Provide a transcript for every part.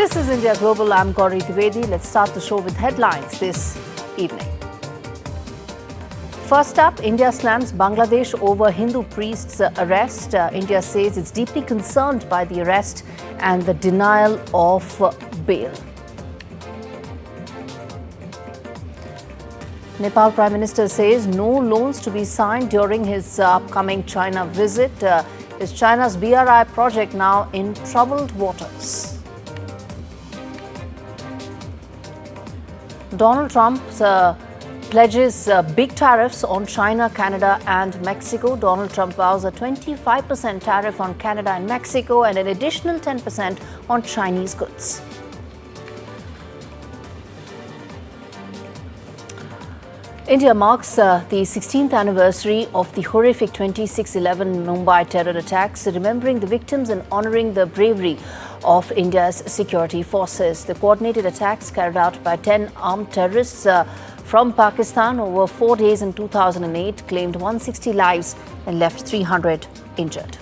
This is India Global. I'm Gaurie Dwivedi. Let's start the show with headlines this evening. First up, India slams Bangladesh over Hindu priest's arrest. India says it's deeply concerned by the arrest and the denial of bail. Nepal Prime Minister says no loans to be signed during his upcoming China visit. Is China's BRI project now in troubled waters? Donald Trump pledges big tariffs on China, Canada and Mexico. Donald Trump vows a 25% tariff on Canada and Mexico and an additional 10% on Chinese goods. India marks the 16th anniversary of the horrific 26/11 Mumbai terror attacks, remembering the victims and honouring the bravery of India's security forces. The coordinated attacks carried out by 10 armed terrorists from Pakistan over 4 days in 2008 claimed 160 lives and left 300 injured.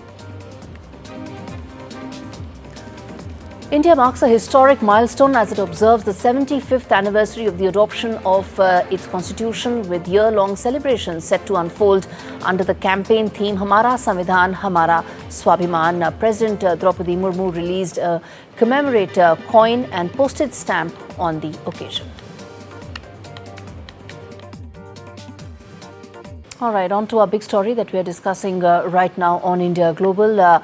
India marks a historic milestone as it observes the 75th anniversary of the adoption of its constitution, with year-long celebrations set to unfold under the campaign theme Hamara Samvidhan, Hamara Swabhiman. President Draupadi Murmu released a commemorative coin and postage stamp on the occasion. All right, on to our big story that we are discussing right now on India Global.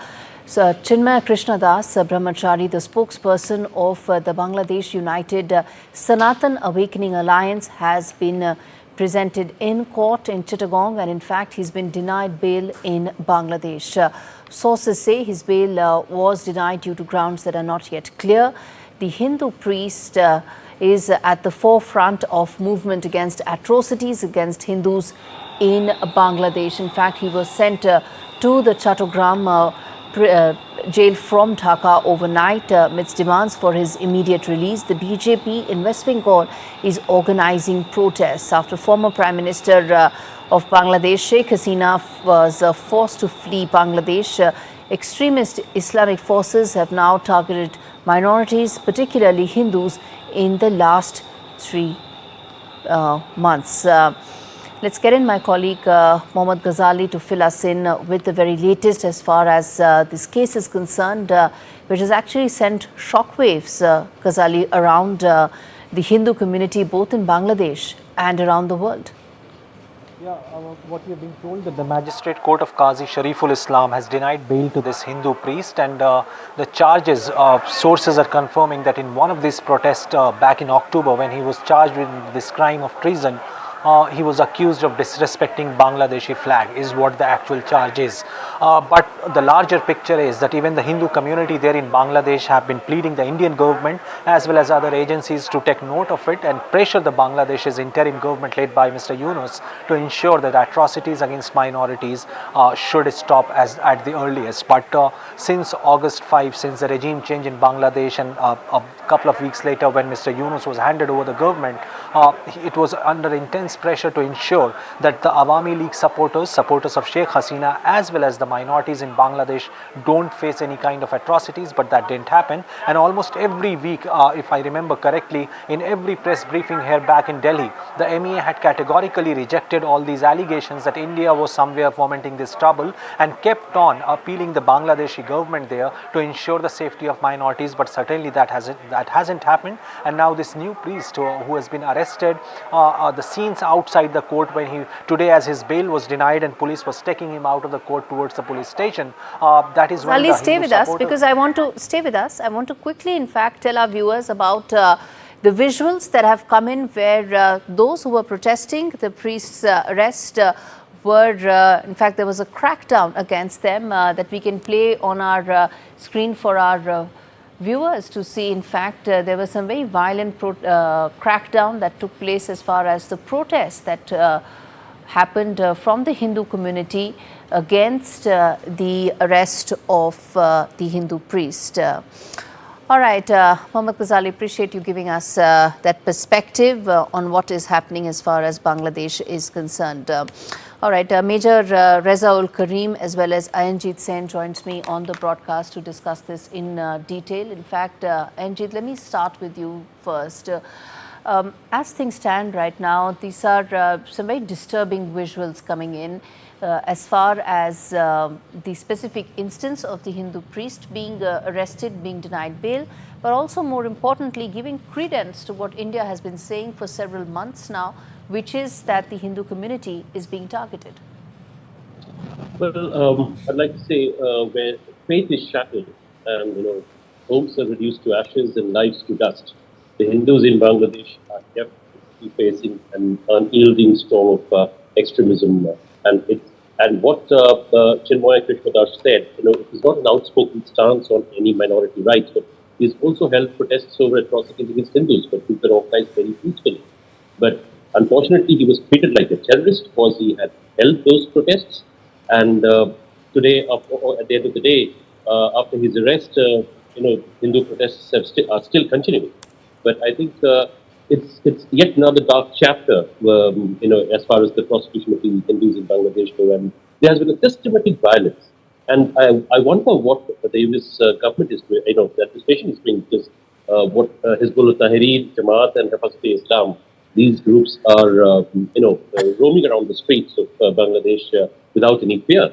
Chinmoy Krishna Brahmachari, the spokesperson of the Bangladesh United Sanatan Awakening Alliance, has been presented in court in Chittagong, and in fact he's been denied bail in Bangladesh. Sources say his bail was denied due to grounds that are not yet clear. The Hindu priest is at the forefront of movement against atrocities against Hindus in Bangladesh. In fact, he was sent to the Chattogram jail from Dhaka overnight amidst demands for his immediate release. The BJP in West Bengal is organizing protests after former Prime Minister of Bangladesh, Sheikh Hasina, was forced to flee Bangladesh. Extremist Islamic forces have now targeted minorities, particularly Hindus, in the last 3 months. Let's get in my colleague Mohammad Ghazali to fill us in with the very latest as far as this case is concerned, which has actually sent shockwaves, Ghazali, around the Hindu community both in Bangladesh and around the world. Yeah, what we have been told that the Magistrate Court of Qazi Shariful Islam has denied bail to this Hindu priest, and the charges, sources are confirming that in one of these protests back in October, when he was charged with this crime of treason, he was accused of disrespecting Bangladeshi flag, is what the actual charge is. But the larger picture is that even the Hindu community there in Bangladesh have been pleading the Indian government as well as other agencies to take note of it and pressure the Bangladesh's interim government led by Mr. Yunus to ensure that atrocities against minorities should stop at the earliest. But since August 5, since the regime change in Bangladesh, and a couple of weeks later when Mr. Yunus was handed over the government, it was under intense pressure to ensure that the Awami League supporters of Sheikh Hasina as well as the minorities in Bangladesh don't face any kind of atrocities, but that didn't happen. And almost every week, if I remember correctly, in every press briefing here back in Delhi, the Emmy had categorically rejected all these allegations that India was somewhere fomenting this trouble and kept on appealing the Bangladeshi government there to ensure the safety of minorities, but certainly that hasn't happened. And now this new priest who has been arrested, the scenes outside the court when today as his bail was denied and police was taking him out of the court towards the police station, that is when stay with us, because I want to stay with us. I want to quickly in fact tell our viewers about the visuals that have come in where those who were protesting the priest's arrest were, in fact there was a crackdown against them that we can play on our screen for our viewers to see. In fact, there was some very violent crackdown that took place as far as the protests that happened from the Hindu community against the arrest of the Hindu priest. All right, Mohammad Ghazali, appreciate you giving us that perspective on what is happening as far as Bangladesh is concerned. All right, Major Rezaul Karim as well as Ayanjit Sen joins me on the broadcast to discuss this in detail. In fact, Ayanjit, let me start with you first. As things stand right now, these are some very disturbing visuals coming in as far as the specific instance of the Hindu priest being arrested, being denied bail, but also more importantly, giving credence to what India has been saying for several months now, which is that the Hindu community is being targeted. Well, I'd like to say where faith is shattered and homes are reduced to ashes and lives to dust, the Hindus in Bangladesh are definitely facing an unyielding storm of extremism, and what Chinmoy Krishna said, it is not an outspoken stance on any minority rights, but he's also held protests over atrocities against Hindus, but who can organize very peacefully. But unfortunately, he was treated like a terrorist because he had held those protests. And today, at the end of the day, after his arrest, Hindu protests are still continuing. But I think it's yet another dark chapter, as far as the prosecution of the Hindus in Bangladesh go. And there has been a systematic violence. And I wonder what the US government is doing, the administration is doing, because what Hizbullah Tahrir, Jamaat, and Hafaz-e-Islam, these groups are, roaming around the streets of Bangladesh without any fear.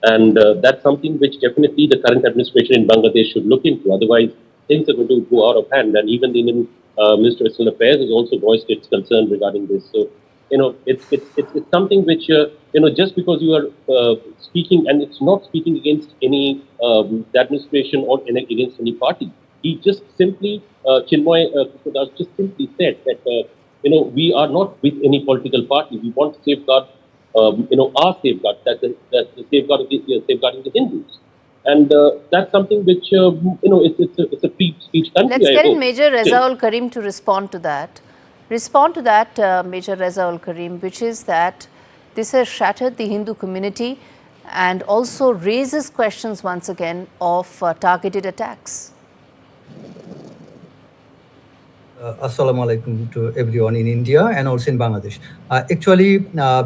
And that's something which definitely the current administration in Bangladesh should look into. Otherwise, things are going to go out of hand. And even the Indian Minister of External Affairs has also voiced its concern regarding this. So, it's something which, just because you are speaking, and it's not speaking against any the administration or against any party. He just simply, Chinmoy Krishna just simply said that, we are not with any political party. We want to safeguard, our safeguard, that's the safeguard of safeguarding the Hindus. And that's something which, it's a free speech country. Let's get in Major Rezaul Karim to respond to that. Respond to that, Major Rezaul Karim, which is that this has shattered the Hindu community and also raises questions once again of targeted attacks. Assalamu alaikum to everyone in India and also in Bangladesh. Actually,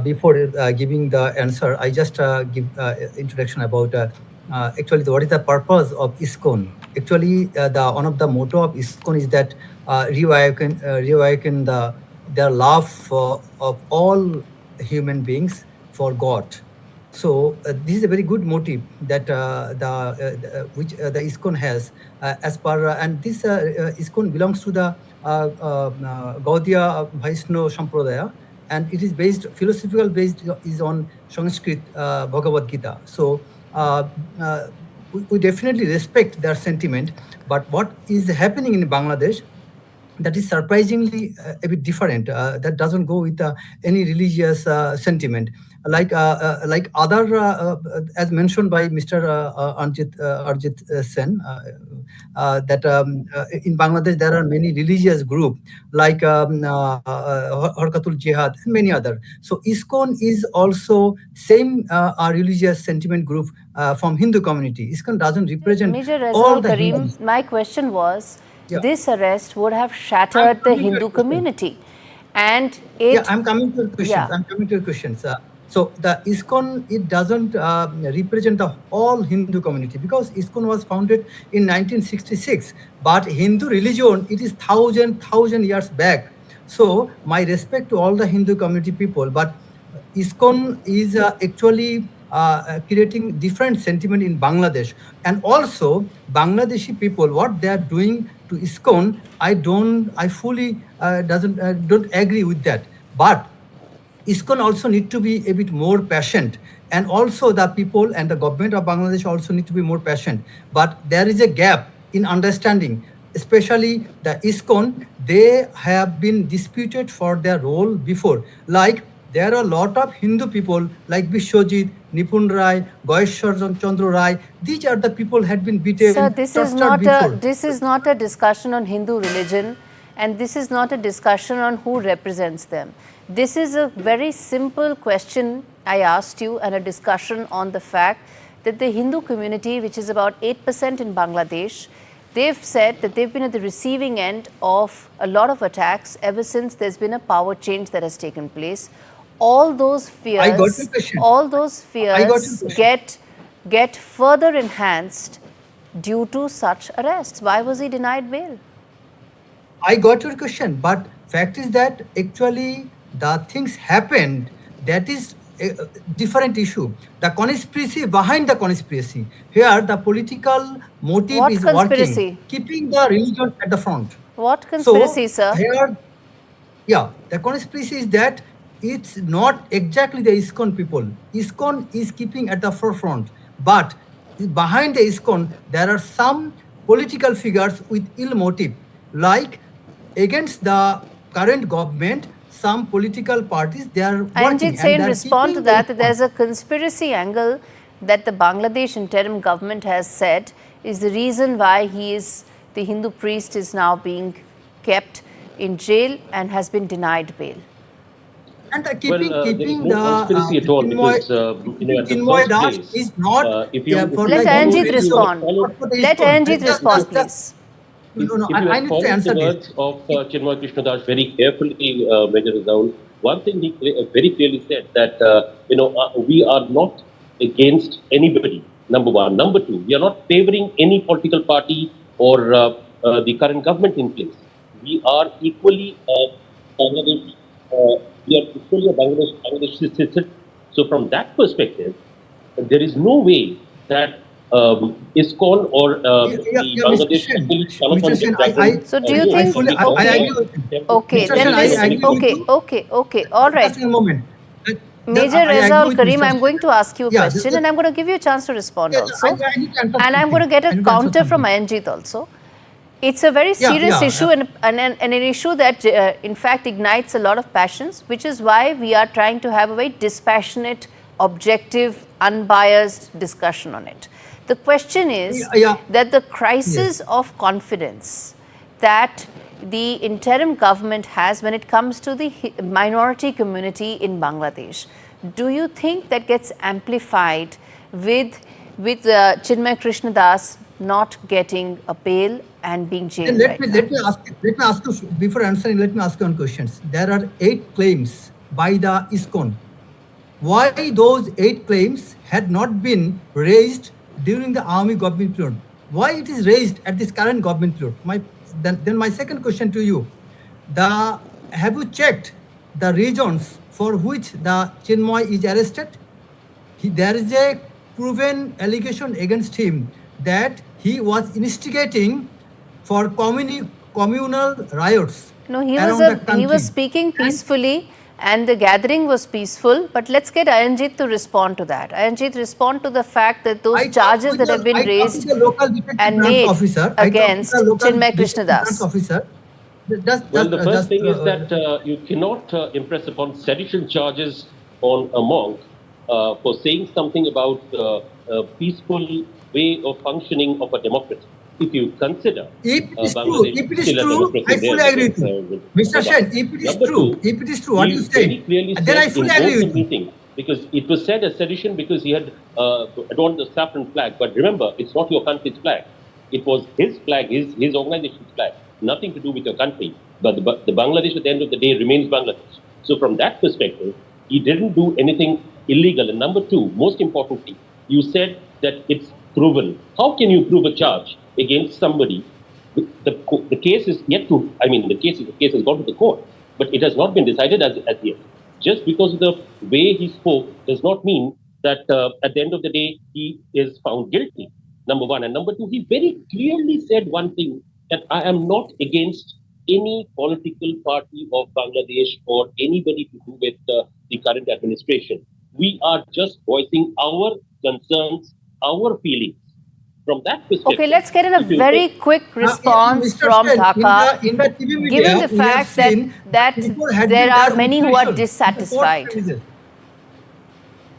before giving the answer, I just give introduction about actually what is the purpose of ISKCON. Actually, one of the motto of ISKCON is that reawaken their love of all human beings for God. So this is a very good motive that which the ISKCON has as per and this ISKCON belongs to the Gaudiya Vaishnava Sampradaya, and it is philosophical based is on Sanskrit Bhagavad Gita. So we definitely respect their sentiment, but what is happening in Bangladesh, that is surprisingly a bit different. That doesn't go with any religious sentiment, like other, as mentioned by Mr. Arjit Sen, that in Bangladesh there are many religious groups like Harkatul Jihad and many other. So ISKCON is also same a religious sentiment group from Hindu community. ISKCON doesn't represent Major Rezaul all the Karim, Hindus. my question was, this arrest would have shattered the Hindu community. And I'm coming to your questions. Yeah. I'm coming to your questions. So the ISKCON, it doesn't represent the whole Hindu community because ISKCON was founded in 1966. But Hindu religion, it is thousand years back. So my respect to all the Hindu community people, but ISKCON is actually creating different sentiment in Bangladesh, and also Bangladeshi people, what they are doing to ISKCON, I fully don't agree with that. But ISKCON also need to be a bit more patient, and also the people and the government of Bangladesh also need to be more patient. But there is a gap in understanding, especially the ISKCON. They have been disputed for their role before. Like there are a lot of Hindu people like Bishwajit, Nipun Rai, Goyeshwar Chandra Rai. These are the people had been beaten. Sir, this is not a discussion on Hindu religion, and this is not a discussion on who represents them. This is a very simple question I asked you, and a discussion on the fact that the Hindu community, which is about 8% in Bangladesh, they've said that they've been at the receiving end of a lot of attacks ever since there's been a power change that has taken place. all those I got your fears, question. all those I got your fears question. get further enhanced due to such arrests. Why was he denied bail? I got your question, but fact is that actually the things happened. That is a different issue. The conspiracy behind the conspiracy. Here, the political motive What is working, conspiracy? keeping the religion at the front. What So conspiracy, sir? here, yeah, the conspiracy is that it's not exactly the ISKCON people. ISKCON is keeping at the forefront, but behind the ISKCON, there are some political figures with ill motive, like against the current government, some political parties, they are Anjit working and Sen, they are respond to keeping the that. ISKCON. There's a conspiracy angle that the Bangladesh interim government has said is the reason why the Hindu priest is now being kept in jail and has been denied bail. And There is no conspiracy at all Chinmoy, because, at the Chinmoy first Das place, is not if you for Let the followed, Hindu Anjit if you religion, had respond. followed, not for the Let ISKCON. Anjit respond, please. No, if you I had need to followed answer the this. words of Chinmoy Krishna Das very carefully, Major Razaul, one thing he very clearly said that we are not against anybody. Number one. Number two, we are not favoring any political party or the current government in place. We are equally Bangladesh. We are equally a Bangladesh citizen. So from that perspective, there is no way that ISKCON or the Mr. Bangladesh Sen, Sanatan Jagran So do you I think, can be I okay, agree compared with you. okay, Mr. then Sen, I this, agree with you. okay, all right. Just a moment. Major I agree Razaul with Karim, Mr. I'm going to ask you a Yeah, question and I'm going to give you a chance to respond yeah, also. I need to answer And I'm going to something. get I a need to answer counter from something. Anjit also. It's a very Yeah, serious issue yeah. and an issue that in fact ignites a lot of passions, which is why we are trying to have a very dispassionate, objective, unbiased discussion on it. The question is Yeah. that the Yes. crisis of confidence that the interim government has when it comes to the minority community in Bangladesh, do you think that gets amplified with Chinmoy Krishna Das not getting a bail and being Then jailed right now? let me ask you before answering. Let me ask you one questions. There are 8 claims by the ISKCON. Why those 8 claims had not been raised during the army government period? Why it is raised at this current government period? Then my second question to you: have you checked the reasons for which the Chinmoy is arrested? There is a proven allegation against him that he was instigating for communal riots No, around the he was country. speaking And peacefully and the gathering was peaceful. But let's get Ayanjit to respond to that. Ayanjit, respond to the fact that those charges that have been I talked with raised the local detective and branch made officer. I talked with the against local Chinmoy Krishna detective branch Das. officer. Well, the first thing is that you cannot impress upon sedition charges on a monk for saying something about a peaceful way of functioning of a democracy. If you consider if it is true, Bangladesh still a democracy I fully there agree with you. with Mr. Baba. Sen, Number two, if it is true, what you he very said, clearly then I said fully in agree both the with you. meetings, because it was said as sedition because he had adorned the saffron flag. But remember, it's not your country's flag. It was his flag, his organization's flag, nothing to do with your country. But the Bangladesh at the end of the day remains Bangladesh. So from that perspective, he didn't do anything illegal. And number two, most importantly, you said that it's proven. How can you prove a charge against somebody? The case is yet to, I mean, the case has gone to the court, but it has not been decided as yet. Just because of the way he spoke does not mean that at the end of the day he is found guilty. Number one. And number two, he very clearly said one thing, that I am not against any political party of Bangladesh or anybody to do with the current administration. We are just voicing our concerns, our feelings. From that perspective, Okay, let's get in a if you very take quick response Mr. from Sen, Dhaka, in the TV media, given the we have fact that, seen people had there been are there with many who are Trishul in the court dissatisfied. premises.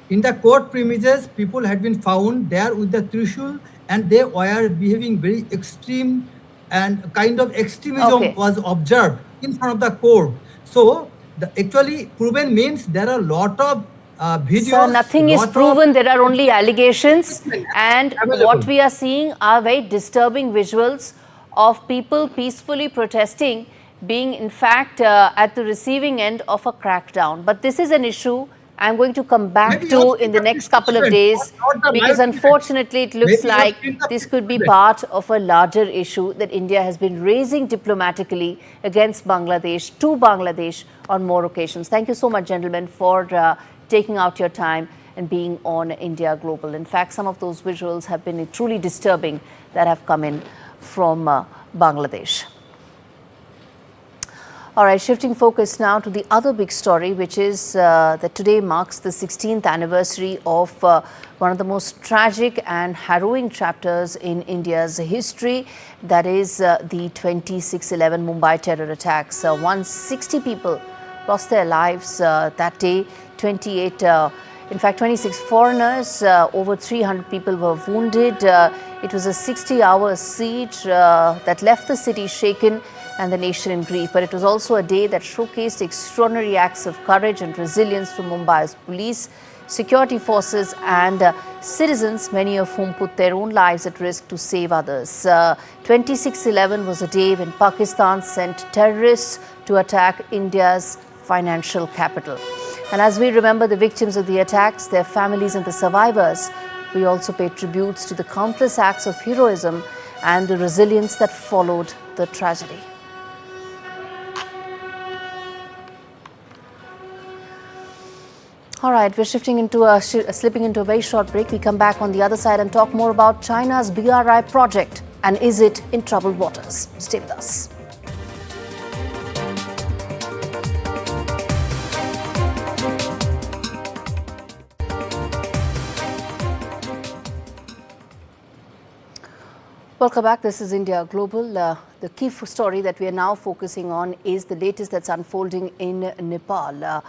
In the court premises, people had been found there with the Trishul and they were behaving very extreme and kind of extremism Okay. was observed in front of the court. So, actually proven means there are a lot of videos. Sir, nothing is proven. There are only allegations. And what we are seeing are very disturbing visuals of people peacefully protesting being in fact at the receiving end of a crackdown. But this is an issue I'm going to come back Maybe you to have in seen the the next couple of event, days, not the because live event. unfortunately it looks Maybe you have like seen the this could be event. part of a larger issue that India has been raising diplomatically against Bangladesh, to Bangladesh on more occasions. Thank you so much, gentlemen, for taking out your time and being on India Global. In fact, some of those visuals have been truly disturbing that have come in from Bangladesh. All right, shifting focus now to the other big story, which is that today marks the 16th anniversary of one of the most tragic and harrowing chapters in India's history, that is the 26/11 Mumbai terror attacks. 160 people lost their lives that day, 26 foreigners, over 300 people were wounded. It was a 60-hour siege that left the city shaken and the nation in grief. But it was also a day that showcased extraordinary acts of courage and resilience from Mumbai's police, security forces and citizens, many of whom put their own lives at risk to save others. 26/11 was a day when Pakistan sent terrorists to attack India's financial capital. And as we remember the victims of the attacks, their families and the survivors, we also pay tributes to the countless acts of heroism and the resilience that followed the tragedy. All right, we're slipping into a very short break. We come back on the other side and talk more about China's BRI project, and is it in troubled waters? Stay with us. Welcome back. This is India Global. The key story that we are now focusing on is the latest that's unfolding in Nepal,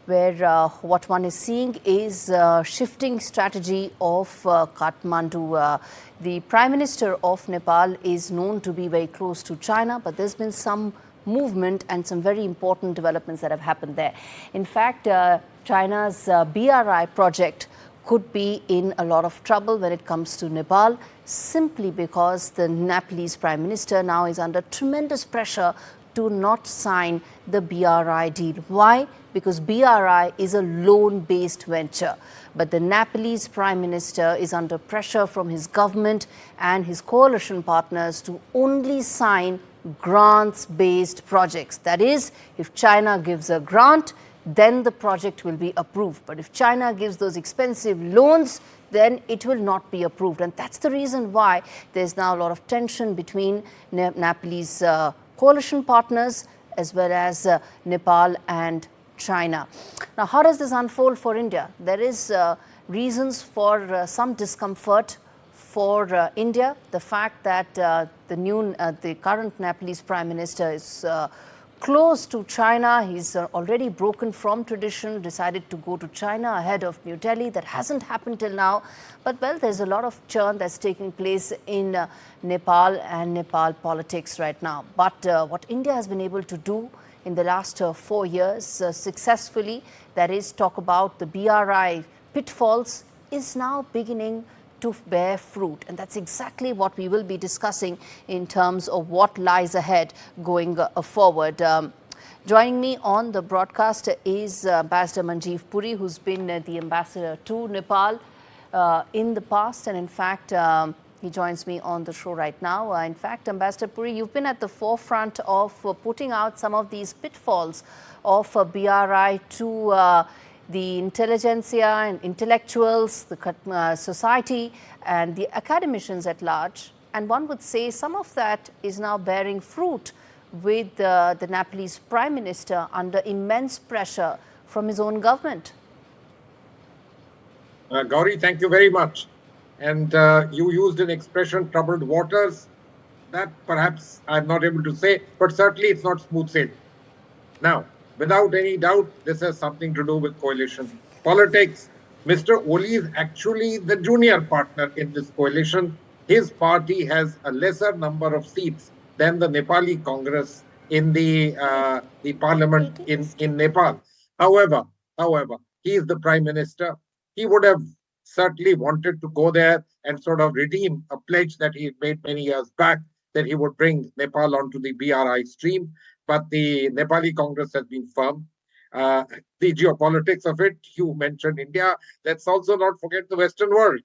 where what one is seeing is shifting strategy of Kathmandu. The Prime Minister of Nepal is known to be very close to China, but there's been some movement and some very important developments that have happened there. In fact, China's BRI project could be in a lot of trouble when it comes to Nepal, simply because the Nepalese Prime Minister now is under tremendous pressure to not sign the BRI deal. Why? Because BRI is a loan-based venture. But the Nepalese Prime Minister is under pressure from his government and his coalition partners to only sign grants-based projects. That is, if China gives a grant, then the project will be approved. But if China gives those expensive loans, then it will not be approved. And that's the reason why there's now a lot of tension between Nepalese coalition partners as well as Nepal and China. Now, how does this unfold for India? There is reasons for some discomfort for India. The fact that the current Nepalese Prime Minister is close to China. He's already broken from tradition, decided to go to China ahead of New Delhi. That hasn't happened till now. But, well, there's a lot of churn that's taking place in Nepal and Nepal politics right now. But what India has been able to do in the last 4 years successfully, that is, talk about the BRI pitfalls, is now beginning to bear fruit. And that's exactly what we will be discussing in terms of what lies ahead going forward. Joining me on the broadcast is Ambassador Manjeev Puri, who's been the ambassador to Nepal in the past. And in fact, he joins me on the show right now. In fact, Ambassador Puri, you've been at the forefront of putting out some of these pitfalls of BRI to the intelligentsia and intellectuals, the society and the academicians at large. And one would say some of that is now bearing fruit with the Nepalese Prime Minister under immense pressure from his own government. Gaurie, thank you very much. And you used an expression, troubled waters. That perhaps I'm not able to say, but certainly it's not smooth sailing. Now, without any doubt, this has something to do with coalition politics. Mr. Oli is actually the junior partner in this coalition. His party has a lesser number of seats than the Nepali Congress in the parliament in Nepal. However, he is the prime minister. He would have certainly wanted to go there and sort of redeem a pledge that he had made many years back, that he would bring Nepal onto the BRI stream. but the Nepali Congress has been firm. The geopolitics of it, you mentioned India. Let's also not forget the Western world,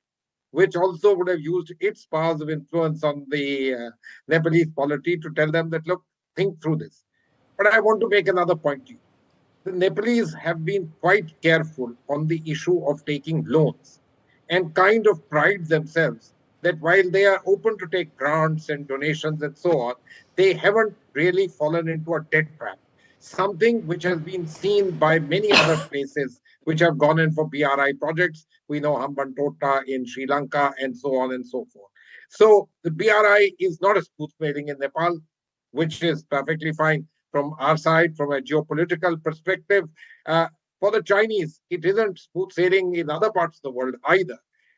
which also would have used its powers of influence on the Nepalese polity to tell them that, look, think through this. But I want to make another point to you. The Nepalese have been quite careful on the issue of taking loans and kind of pride themselves that while they are open to take grants and donations and so on, they haven't really fallen into a debt trap. Something which has been seen by many other places which have gone in for BRI projects. We know Hambantota in Sri Lanka and so on and so forth. So the BRI is not a smooth sailing in Nepal, which is perfectly fine from our side, from a geopolitical perspective. For the Chinese, it isn't smooth sailing in other parts of the world either.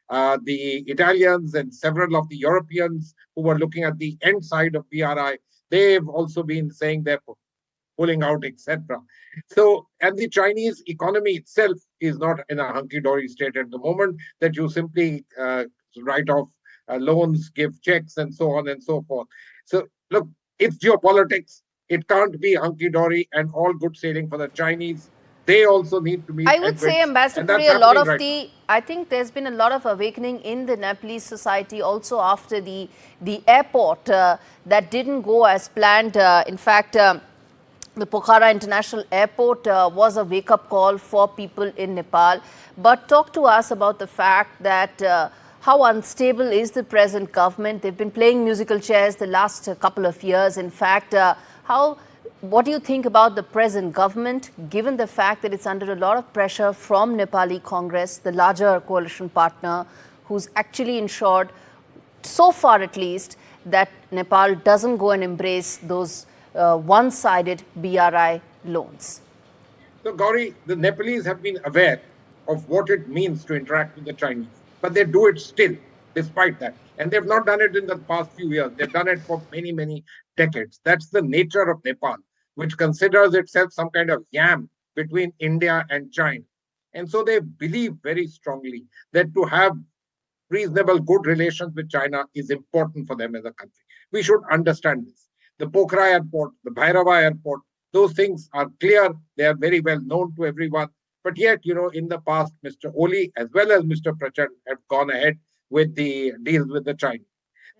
The Italians and several of the Europeans who were looking at the end side of BRI, they've also been saying they're pulling out, etc. So, and the Chinese economy itself is not in a hunky-dory state at the moment, that you simply write off loans, give checks, and so on and so forth. So, look, it's geopolitics. It can't be hunky-dory and all good sailing for the Chinese. They also need to meet. I would say, Ambassador Puri, I think there's been a lot of awakening in the Nepalese society also after the airport that didn't go as planned. In fact, the Pokhara International Airport was a wake-up call for people in Nepal. But talk to us about the fact that how unstable is the present government. They've been playing musical chairs the last couple of years. In fact, what do you think about the present government, given the fact that it's under a lot of pressure from Nepali Congress, the larger coalition partner, who's actually ensured, so far at least, that Nepal doesn't go and embrace those one-sided BRI loans? So, Gaurie, the Nepalese have been aware of what it means to interact with the Chinese, but they do it still, despite that. And they've not done it in the past few years. They've done it for many, many decades. That's the nature of Nepal, which considers itself some kind of yam between India and China. And so they believe very strongly that to have reasonable, good relations with China is important for them as a country. We should understand this. The Pokhara airport, the Bhairava airport, those things are clear. They are very well known to everyone. But yet, in the past, Mr. Oli as well as Mr. Prachand have gone ahead with the deals with the Chinese.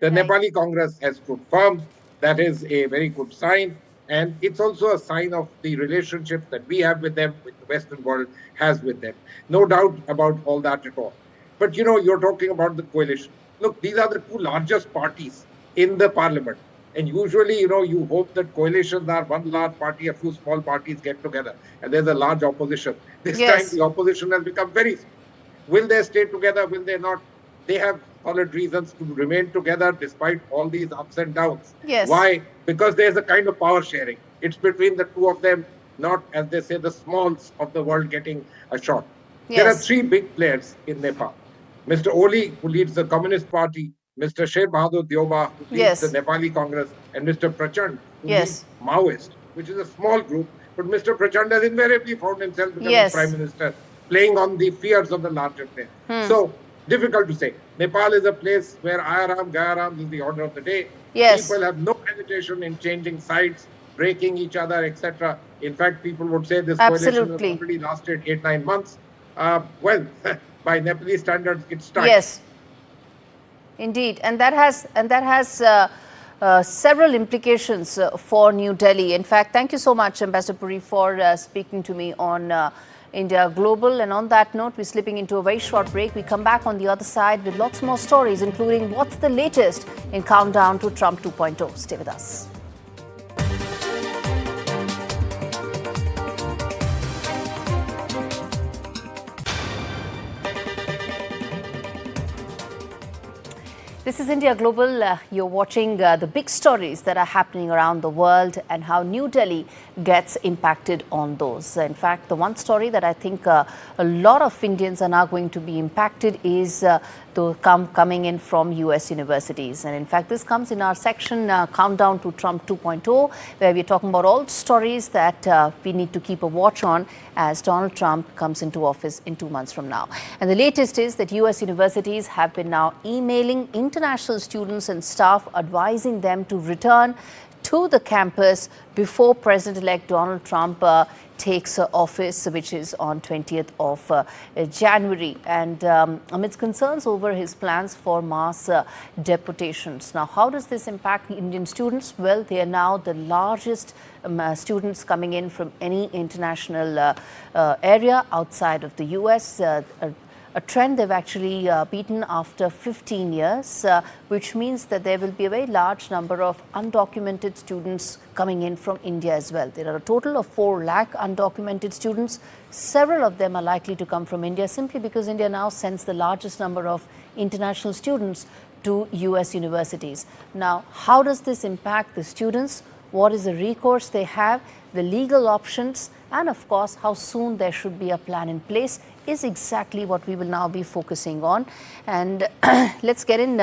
The Nepali Congress has stood firm. That is a very good sign. And it's also a sign of the relationships that we have with them, with the Western world has with them. No doubt about all that at all. But, you're talking about the coalition. Look, these are the two largest parties in the parliament. And usually, you hope that coalitions are one large party, a few small parties get together, and there's a large opposition. This time, the opposition has become very small. Will they stay together? Will they not? They have solid reasons to remain together despite all these ups and downs. Yes. Why? Because there's a kind of power sharing. It's between the two of them, not, as they say, the smalls of the world getting a shot. Yes. There are three big players in Nepal. Mr. Oli, who leads the Communist Party, Mr. Sher Bahadur Dioba, who leads the Nepali Congress, and Mr. Prachand, who leads Maoist, which is a small group. But Mr. Prachand has invariably found himself becoming Prime Minister, playing on the fears of the larger player. So, difficult to say. Nepal is a place where Ayaram, Gayaram is the order of the day. Yes. People have no hesitation in changing sides, breaking each other, etc. In fact, people would say this coalition has already lasted 8-9 months. Well, by Nepalese standards, it's time. Yes, indeed, and that has several implications for New Delhi. In fact, thank you so much, Ambassador Puri, for speaking to me on India Global. And on that note, we're slipping into a very short break. We come back on the other side with lots more stories, including what's the latest in countdown to Trump 2.0. Stay with us. This is India Global. You're watching the big stories that are happening around the world and how New Delhi gets impacted on those. In fact, the one story that I think a lot of Indians are now going to be impacted is coming in from US universities. And in fact, this comes in our section Countdown to Trump 2.0, where we're talking about all stories that we need to keep a watch on as Donald Trump comes into office in 2 months from now. And the latest is that US universities have been now emailing international students and staff advising them to return to to the campus before President-elect Donald Trump takes office, which is on 20th of January, and amidst concerns over his plans for mass deportations. Now, how does this impact Indian students? Well, they are now the largest students coming in from any international area outside of the US. A trend they've actually beaten after 15 years, which means that there will be a very large number of undocumented students coming in from India as well. There are a total of 4 lakh undocumented students. Several of them are likely to come from India simply because India now sends the largest number of international students to US universities. Now, how does this impact the students? What is the recourse they have, the legal options, and of course, how soon there should be a plan in place is exactly what we will now be focusing on. And let's get in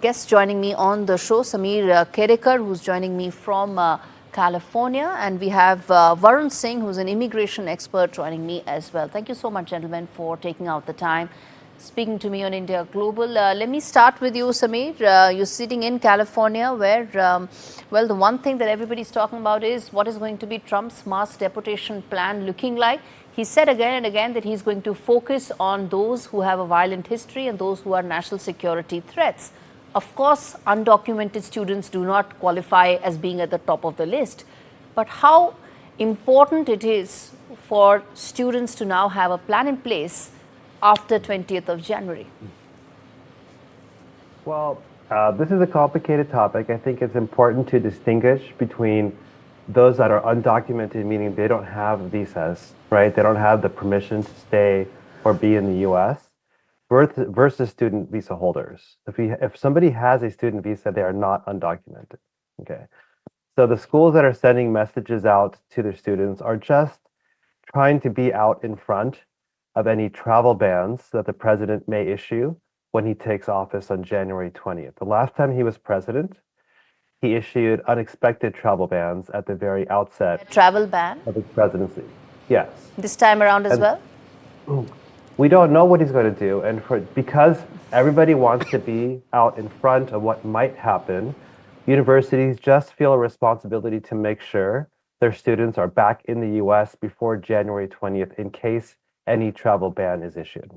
guests joining me on the show. Sameer Kedekar, who's joining me from California, and we have Varun Singh, who's an immigration expert, joining me as well. Thank you so much, gentlemen, for taking out the time speaking to me on India Global. Let me start with you, Sameer. You're sitting in California where, well, the one thing that everybody's talking about is what is going to be Trump's mass deportation plan looking like. He said again and again that he's going to focus on those who have a violent history and those who are national security threats. Of course, undocumented students do not qualify as being at the top of the list. But how important it is for students to now have a plan in place after 20th of January? Well, this is a complicated topic. I think it's important to distinguish between those that are undocumented, meaning they don't have visas, right? They don't have the permission to stay or be in the U.S., versus student visa holders. If somebody has a student visa, they are not undocumented, okay? So the schools that are sending messages out to their students are just trying to be out in front of any travel bans that the president may issue when he takes office on January 20th. The last time he was president, he issued unexpected travel bans at the very outset. A travel ban? Of his presidency. Yes. This time around as well? We don't know what he's going to do. And because everybody wants to be out in front of what might happen, universities just feel a responsibility to make sure their students are back in the US before January 20th in case any travel ban is issued.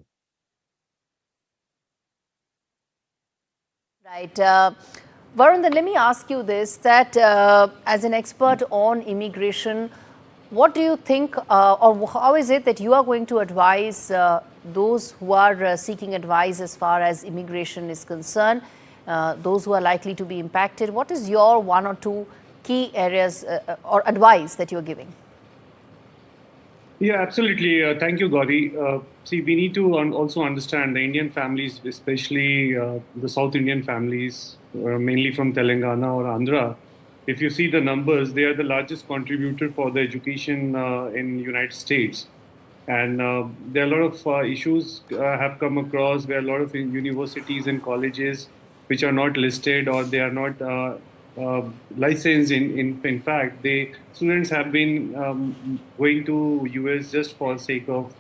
Right. Varun, then let me ask you this, that as an expert on immigration, what do you think or how is it that you are going to advise those who are seeking advice as far as immigration is concerned, those who are likely to be impacted? What is your 1 or 2 key areas or advice that you're giving? Yeah, absolutely. Thank you, Gaurie. See, we need to also understand the Indian families, especially the South Indian families, mainly from Telangana or Andhra. If you see the numbers, they are the largest contributor for the education in United States. And there are a lot of issues have come across where a lot of universities and colleges which are not listed or they are not licensed. In fact, students have been going to US just for the sake of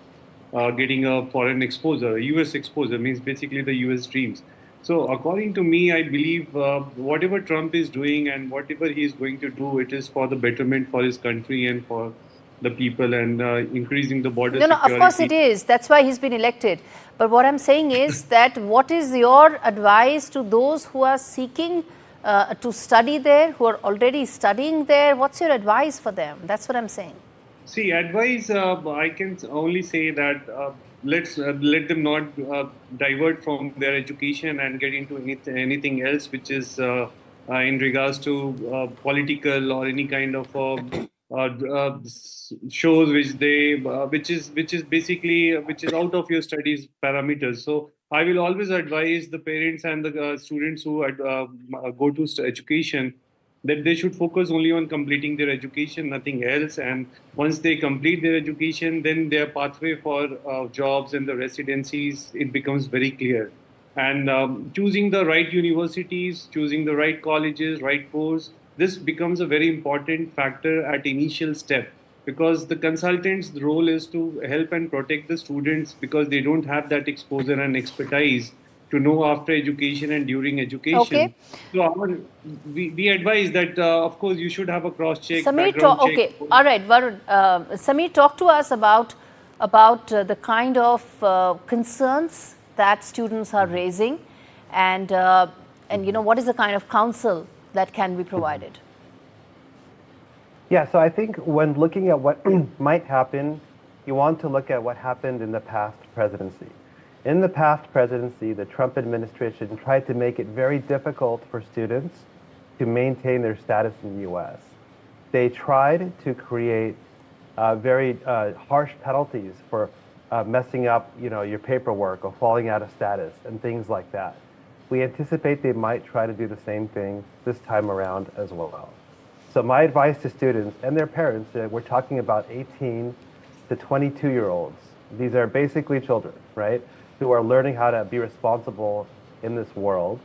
getting a foreign exposure. US exposure means basically the US dreams. So according to me, I believe whatever Trump is doing and whatever he is going to do, it is for the betterment for his country and for the people and increasing the border security. Of course it is. That's why he's been elected. But what I'm saying is that what is your advice to those who are seeking to study there, who are already studying there? What's your advice for them? That's what I'm saying. See, advice, I can only say that let them not divert from their education and get into anything else which is in regards to political or any kind of shows which is out of your studies parameters. So I will always advise the parents and the students who go to education that they should focus only on completing their education, nothing else. And once they complete their education, then their pathway for jobs and the residencies, it becomes very clear. And choosing the right universities, choosing the right colleges, right course, this becomes a very important factor at initial step, because the consultant's role is to help and protect the students because they don't have that exposure and expertise to know after education and during education. Okay. So we advise that, of course, you should have a cross-check, Samir, background check. okay, all right, Varun. Samir, talk to us about the kind of concerns that students are raising, and what is the kind of counsel that can be provided. Yeah, so I think when looking at what might happen, you want to look at what happened in the past presidency. In the past presidency, the Trump administration tried to make it very difficult for students to maintain their status in the U.S. They tried to create very harsh penalties for messing up, your paperwork or falling out of status and things like that. We anticipate they might try to do the same thing this time around as well. So my advice to students and their parents, we're talking about 18 to 22-year-olds. These are basically children, right, who are learning how to be responsible in this world.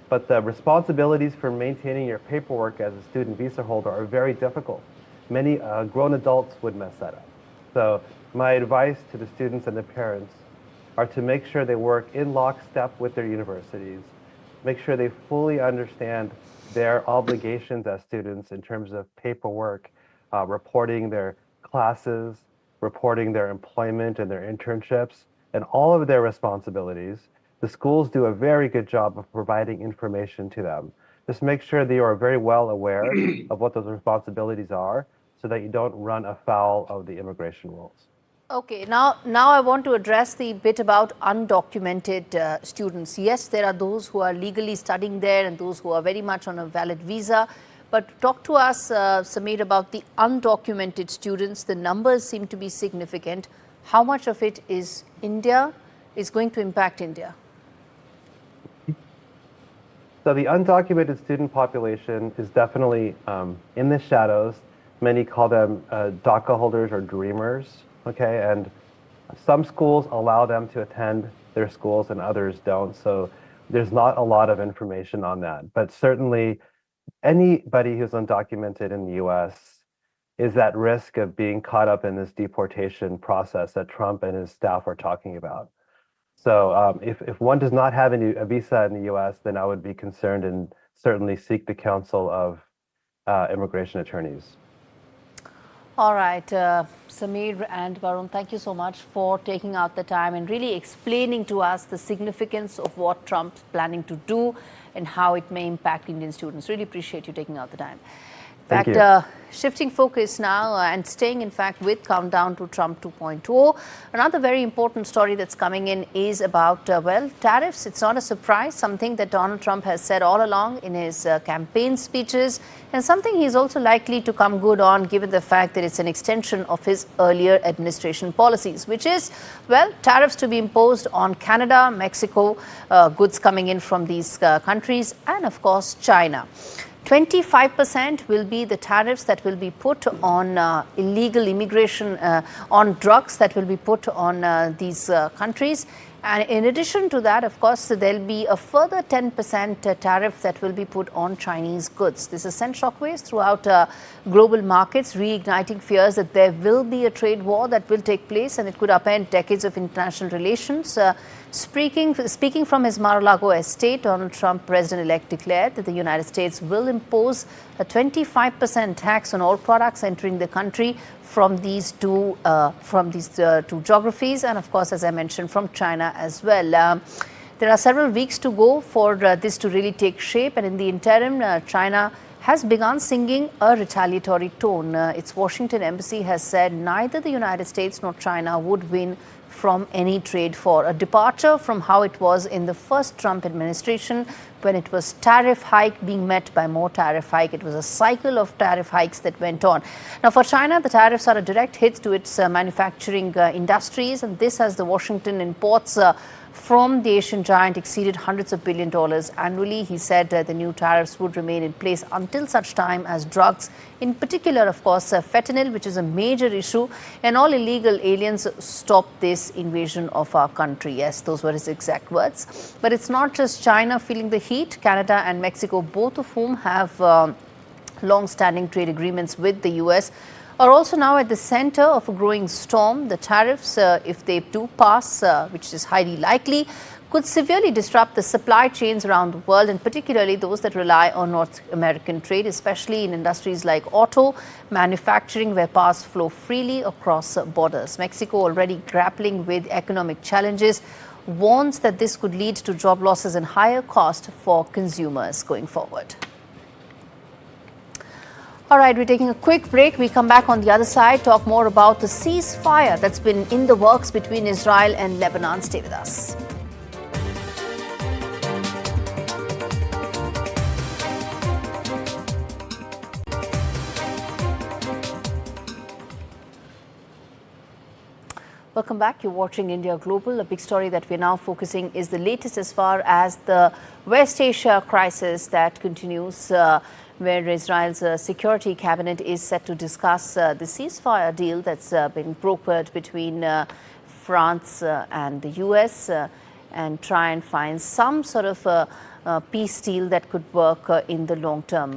But the responsibilities for maintaining your paperwork as a student visa holder are very difficult. Many grown adults would mess that up. So my advice to the students and the parents are to make sure they work in lockstep with their universities, make sure they fully understand their obligations as students in terms of paperwork, reporting their classes, reporting their employment and their internships, and all of their responsibilities. The schools do a very good job of providing information to them. Just make sure that you are very well aware of what those responsibilities are so that you don't run afoul of the immigration rules. Okay, now I want to address the bit about undocumented students. Yes, there are those who are legally studying there and those who are very much on a valid visa. But talk to us, Samir, about the undocumented students. The numbers seem to be significant. How much of it is going to impact India? So the undocumented student population is definitely in the shadows. Many call them DACA holders or dreamers. Okay, and some schools allow them to attend their schools and others don't. So there's not a lot of information on that. But certainly anybody who's undocumented in the US is at risk of being caught up in this deportation process that Trump and his staff are talking about. So if one does not have a visa in the US, then I would be concerned and certainly seek the counsel of immigration attorneys. All right, Samir and Varun, thank you so much for taking out the time and really explaining to us the significance of what Trump's planning to do and how it may impact Indian students. Really appreciate you taking out the time. In fact, shifting focus now and staying, in fact, with Countdown to Trump 2.0. Another very important story that's coming in is about, tariffs. It's not a surprise, something that Donald Trump has said all along in his campaign speeches, and something he's also likely to come good on given the fact that it's an extension of his earlier administration policies, which is, tariffs to be imposed on Canada, Mexico, goods coming in from these countries, and of course, China. 25% will be the tariffs that will be put on illegal immigration, on drugs that will be put on these countries. And in addition to that, of course, there'll be a further 10% tariff that will be put on Chinese goods. This has sent shockwaves throughout global markets, reigniting fears that there will be a trade war that will take place and it could upend decades of international relations. Speaking from his Mar-a-Lago estate, Donald Trump, president-elect, declared that the United States will impose a 25% tax on all products entering the country from these two geographies, and of course, as I mentioned, from China as well. There are several weeks to go for this to really take shape, and in the interim, China has begun singing a retaliatory tone. Its Washington embassy has said neither the United States nor China would win from any trade war, a departure from how it was in the first Trump administration when it was tariff hike being met by more tariff hike. It was a cycle of tariff hikes that went on. Now for China, the tariffs are a direct hit to its manufacturing industries, and this as the Washington imports from the Asian giant exceeded hundreds of $billions annually. He said the new tariffs would remain in place until such time as drugs, in particular, of course, fentanyl, which is a major issue, and all illegal aliens stop this invasion of our country. Yes, those were his exact words. But it's not just China feeling the heat. Canada and Mexico, both of whom have long-standing trade agreements with the U.S., are also now at the center of a growing storm. The tariffs, if they do pass, which is highly likely, could severely disrupt the supply chains around the world, and particularly those that rely on North American trade, especially in industries like auto manufacturing, where parts flow freely across borders. Mexico, already grappling with economic challenges, warns that this could lead to job losses and higher cost for consumers going forward. All right, we're taking a quick break. We come back on the other side, talk more about the ceasefire that's been in the works between Israel and Lebanon. Stay with us. Welcome back. You're watching India Global. A big story that we're now focusing is the latest as far as the West Asia crisis that continues, where Israel's security cabinet is set to discuss the ceasefire deal that's been brokered between France and the US and try and find some sort of peace deal that could work in the long term.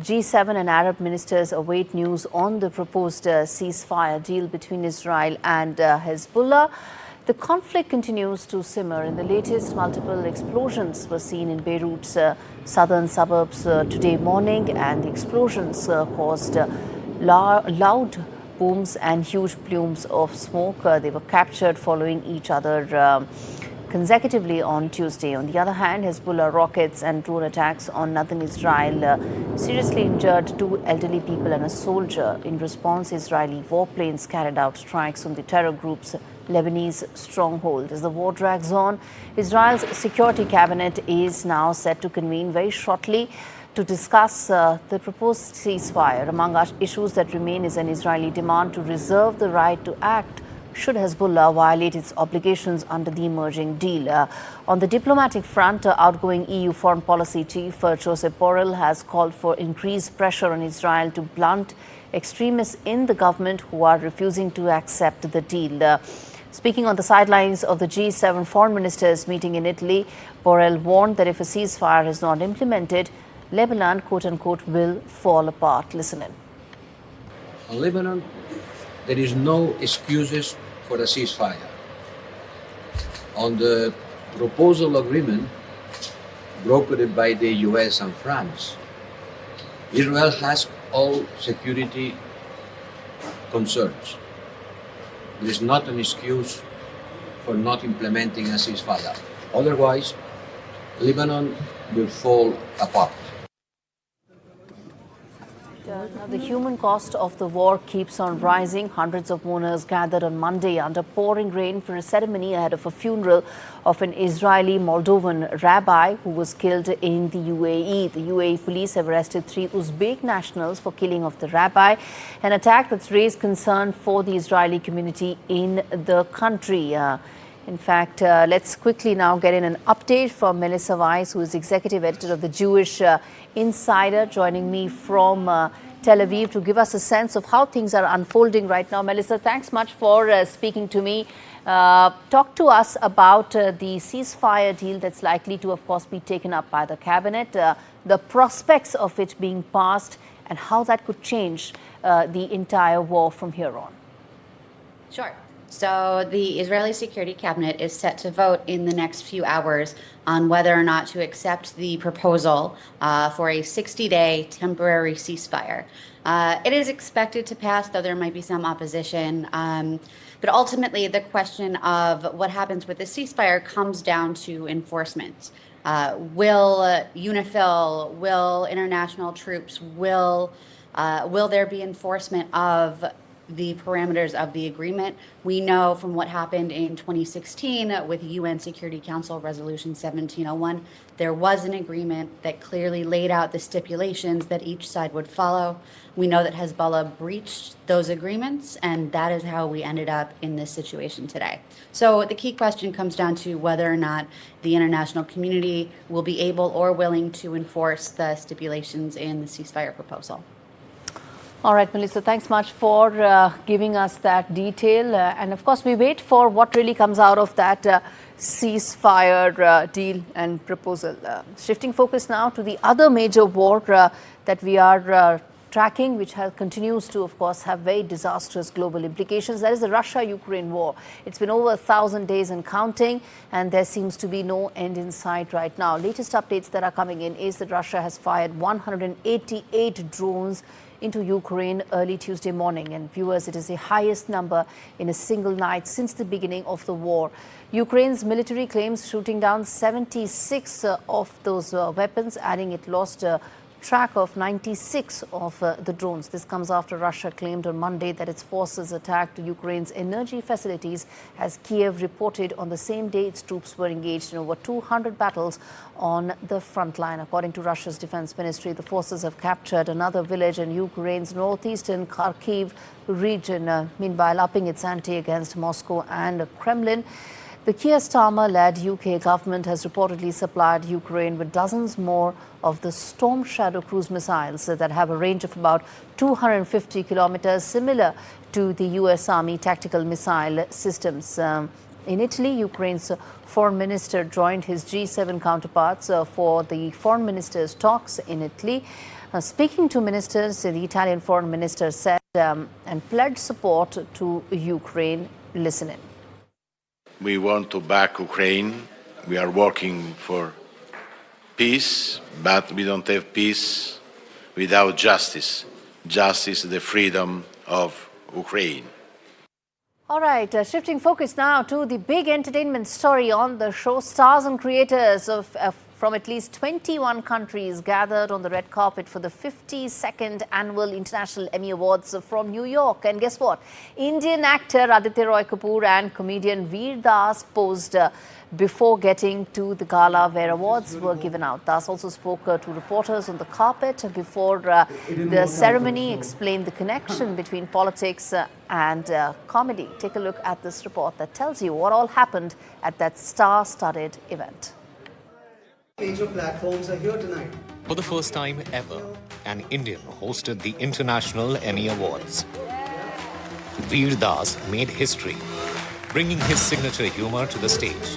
G7 and Arab ministers await news on the proposed ceasefire deal between Israel and Hezbollah. The conflict continues to simmer. In the latest, multiple explosions were seen in Beirut's southern suburbs today morning, and the explosions caused loud booms and huge plumes of smoke. They were captured following each other consecutively on Tuesday. On the other hand, Hezbollah rockets and drone attacks on northern Israel seriously injured 2 elderly people and a soldier. In response, Israeli warplanes carried out strikes on the terror group's Lebanese stronghold. As the war drags on, Israel's security cabinet is now set to convene very shortly to discuss the proposed ceasefire. Among issues that remain is an Israeli demand to reserve the right to act should Hezbollah violate its obligations under the emerging deal. On the diplomatic front, outgoing EU foreign policy chief Josep Borrell has called for increased pressure on Israel to blunt extremists in the government who are refusing to accept the deal. Speaking on the sidelines of the G7 foreign ministers meeting in Italy, Borrell warned that if a ceasefire is not implemented, Lebanon, quote-unquote, will fall apart. Listen in. On Lebanon, there is no excuses for a ceasefire. On the proposal agreement brokered by the US and France, Israel has all security concerns. There is not an excuse for not implementing a ceasefire. Otherwise, Lebanon will fall apart. Now, the human cost of the war keeps on rising. Hundreds of mourners gathered on Monday under pouring rain for a ceremony ahead of a funeral of an Israeli Moldovan rabbi who was killed in the UAE. The UAE police have arrested 3 Uzbek nationals for killing of the rabbi, an attack that's raised concern for the Israeli community in the country. In fact, let's quickly now get in an update from Melissa Weiss, who is executive editor of the Jewish Insider, joining me from Tel Aviv to give us a sense of how things are unfolding right now. Melissa, thanks much for speaking to me. Talk to us about the ceasefire deal that's likely to, of course, be taken up by the cabinet, the prospects of it being passed, and how that could change the entire war from here on. Sure. So the Israeli Security Cabinet is set to vote in the next few hours on whether or not to accept the proposal for a 60-day temporary ceasefire. It is expected to pass, though there might be some opposition. But ultimately, the question of what happens with the ceasefire comes down to enforcement. Will UNIFIL, will international troops, will there be enforcement of the parameters of the agreement? We know from what happened in 2016 with UN Security Council Resolution 1701, there was an agreement that clearly laid out the stipulations that each side would follow. We know that Hezbollah breached those agreements, and that is how we ended up in this situation today. So the key question comes down to whether or not the international community will be able or willing to enforce the stipulations in the ceasefire proposal. All right, Melissa, thanks much for giving us that detail. And of course, we wait for what really comes out of that ceasefire deal and proposal. Shifting focus now to the other major war that we are tracking, which continues to, of course, have very disastrous global implications. That is the Russia-Ukraine war. It's been over 1,000 days and counting, and there seems to be no end in sight right now. Latest updates that are coming in is that Russia has fired 188 drones into Ukraine early Tuesday morning. And viewers, it is the highest number in a single night since the beginning of the war. Ukraine's military claims shooting down 76 of those weapons, adding it lost track of 96 of the drones. This comes after Russia claimed on Monday that its forces attacked Ukraine's energy facilities, as Kiev reported on the same day its troops were engaged in over 200 battles on the front line. According to Russia's defense ministry, the forces have captured another village in Ukraine's northeastern Kharkiv region, meanwhile upping its ante against Moscow and Kremlin. The Keir Starmer-led UK government has reportedly supplied Ukraine with dozens more of the Storm Shadow cruise missiles that have a range of about 250 kilometers, similar to the US Army tactical missile systems. In Italy, Ukraine's foreign minister joined his G7 counterparts for the foreign ministers' talks in Italy. Speaking to ministers, the Italian foreign minister said and pledged support to Ukraine. Listen in. We want to back Ukraine. We are working for peace, but we don't have peace without justice. Justice, the freedom of Ukraine. All right, shifting focus now to the big entertainment story on the show. Stars and creators from at least 21 countries gathered on the red carpet for the 52nd Annual International Emmy Awards from New York. And guess what? Indian actor Aditya Roy Kapoor and comedian Veer Das posed before getting to the gala where awards were given out. Das also spoke to reporters on the carpet before the ceremony, explained the connection between politics and comedy. Take a look at this report that tells you what all happened at that star-studded event. Major platforms are here tonight. For the first time ever, an Indian hosted the International Emmy Awards. Veer Das made history, bringing his signature humor to the stage.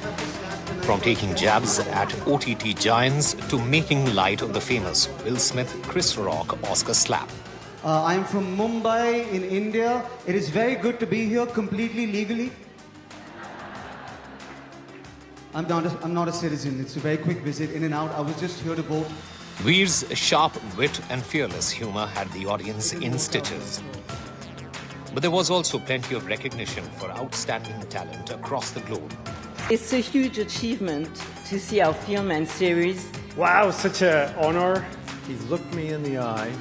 From taking jabs at OTT giants to making light of the famous Will Smith, Chris Rock Oscar slap. I'm from Mumbai in India. It is very good to be here completely legally. I'm not a citizen. It's a very quick visit in and out. I was just here to vote. Veer's sharp wit and fearless humor had the audience in stitches. But there was also plenty of recognition for outstanding talent across the globe. It's a huge achievement to see our film and series. Wow, such an honor. He looked me in the eye.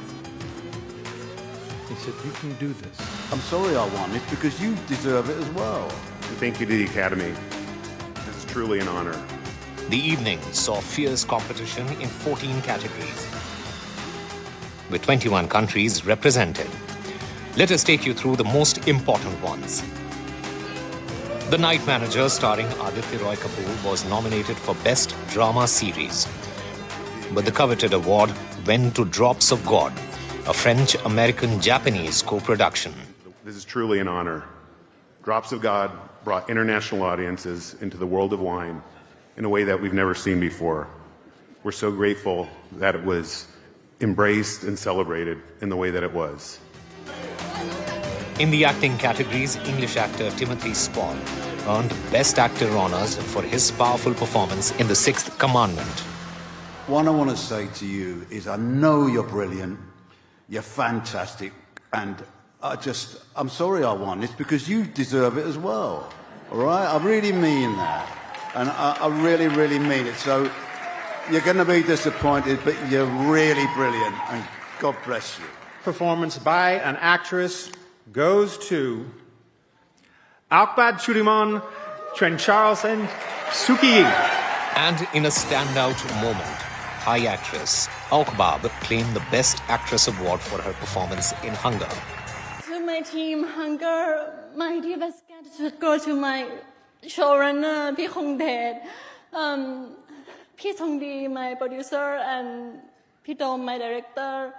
He said, "You can do this." I'm sorry I won. It's because you deserve it as well. Thank you to the Academy. It's truly an honor. The evening saw fierce competition in 14 categories, with 21 countries represented. Let us take you through the most important ones. The Night Manager, starring Aditya Roy Kapoor, was nominated for Best Drama Series. But the coveted award went to Drops of God, a French-American-Japanese co-production. This is truly an honor. Drops of God brought international audiences into the world of wine in a way that we've never seen before. We're so grateful that it was embraced and celebrated in the way that it was. In the acting categories, English actor Timothy Spall earned Best Actor honors for his powerful performance in The Sixth Commandment. What I want to say to you is I know you're brilliant, you're fantastic, and I'm sorry I won. It's because you deserve it as well, all right? I really mean that, and I really, really mean it. So you're going to be disappointed, but you're really brilliant, and God bless you. Performance by an actress goes to Akbad Churiman, Tren Charles, and Suki. And in a standout moment, Thai actress Aukbab claimed the Best Actress award for her performance in Hunger. To my team Hunger, my deepest gratitude go to my showrunner, Pi Khongdet, Pi Thongdi, my producer, and Pi Dom, my director.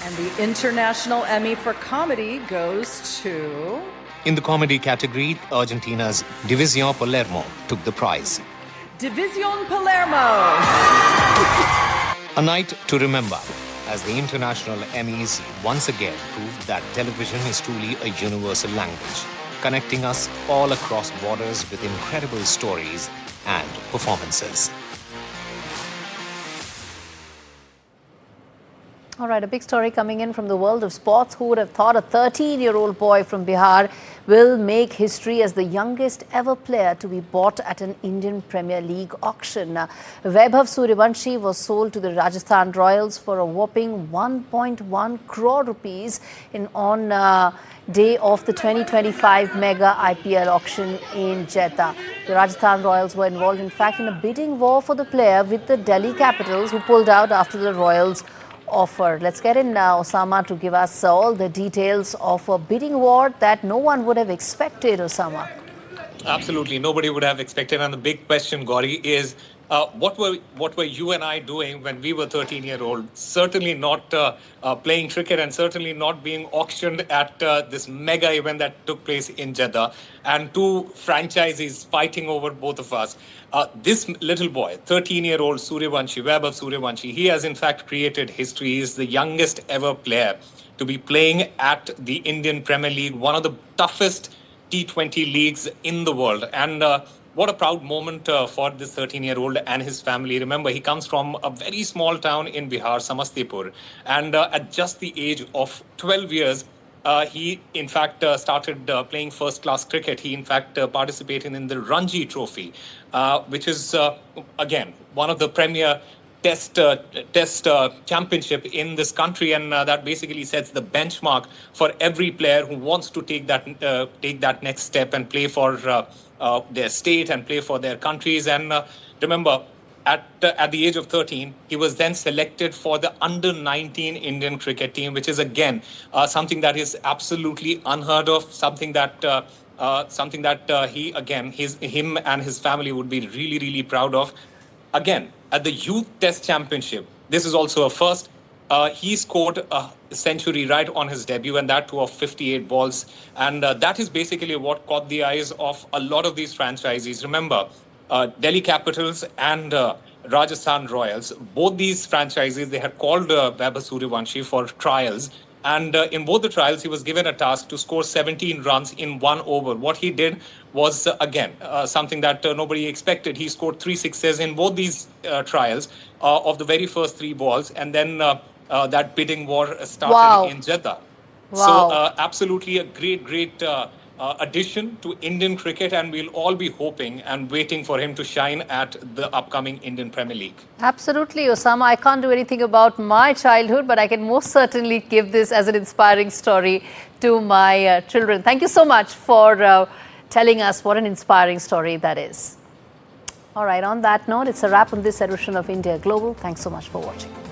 And the International Emmy for Comedy goes to... In the comedy category, Argentina's División Palermo took the prize. División Palermo! A night to remember, as the international Emmys once again proved that television is truly a universal language, connecting us all across borders with incredible stories and performances. All right, a big story coming in from the world of sports. Who would have thought a 13-year-old boy from Bihar will make history as the youngest ever player to be bought at an Indian Premier League auction? Vaibhav Suryavanshi was sold to the Rajasthan Royals for a whopping 1.1 crore rupees on day of the 2025 mega IPL auction in Jote. The Rajasthan Royals were involved, in fact, in a bidding war for the player with the Delhi Capitals, who pulled out after the Royals offer. Let's get in now, Osama, to give us all the details of a bidding war that no one would have expected, Osama. Absolutely, nobody would have expected. And the big question, Gaurie, is what were you and I doing when we were 13-year-old? Certainly not playing cricket, and certainly not being auctioned at this mega event that took place in Jeddah, and two franchises fighting over both of us. This little boy, 13-year-old Suryavanshi, Vaibhav Suryavanshi, he has in fact created history. He is the youngest ever player to be playing at the Indian Premier League, one of the toughest T20 leagues in the world. And what a proud moment for this 13-year-old and his family. Remember, he comes from a very small town in Bihar, Samastipur. And at just the age of 12 years, he, in fact, started playing first-class cricket. He, in fact, participated in the Ranji Trophy, which is, again, one of the premier test championship in this country, and that basically sets the benchmark for every player who wants to take that next step and play for their state and play for their countries. And remember, at the age of 13, he was then selected for the under-19 Indian cricket team, which is again something that is absolutely unheard of. Something that him and his family would be really, really proud of. Again, at the Youth Test Championship, this is also a first. He scored a century right on his debut, and that too of 58 balls. And that is basically what caught the eyes of a lot of these franchises. Remember, Delhi Capitals and Rajasthan Royals, both these franchises, they had called Vaibhav Suryavanshi for trials. And in both the trials, he was given a task to score 17 runs in 1 over. What he did was, again, something that nobody expected. He scored 3 sixes in both these trials of the very first 3 balls. And then that bidding war started in Jeddah. Wow. So absolutely a great addition to Indian cricket, and we'll all be hoping and waiting for him to shine at the upcoming Indian Premier League. Absolutely, Osama. I can't do anything about my childhood, but I can most certainly give this as an inspiring story to my children. Thank you so much for telling us what an inspiring story that is. All right, on that note, it's a wrap on this edition of India Global. Thanks so much for watching.